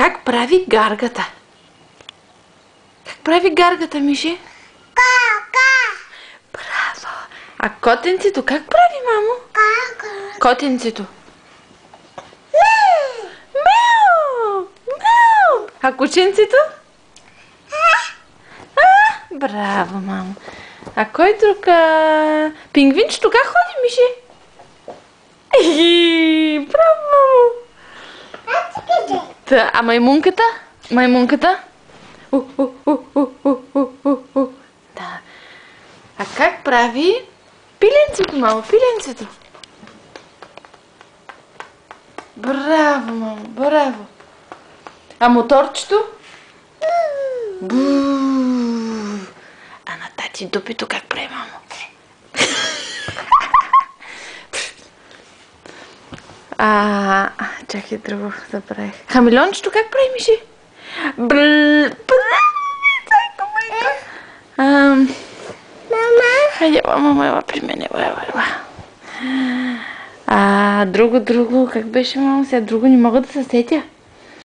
как прави гаргата? Как прави гаргата, Миши? Браво! А котенцето как прави, мамо? Котенцето. Мяу! Мяу! А кученцето? Браво, мамо. А кой друг? Пингвинчето как ходи, Миши? Браво, мамо. А маймунката? Маймунката? Да. А как прави пиленцето, мамо? Пиленцето. Браво, мамо, браво. А моторчето? А на тати дупито как прави, мамо? Чакай, друго забравих. Хамелеончето как прави, Миши? Мама? Хайде, мама, ела при мен, ела. Друго, как беше, мамо? Сега друго не мога да се сетя.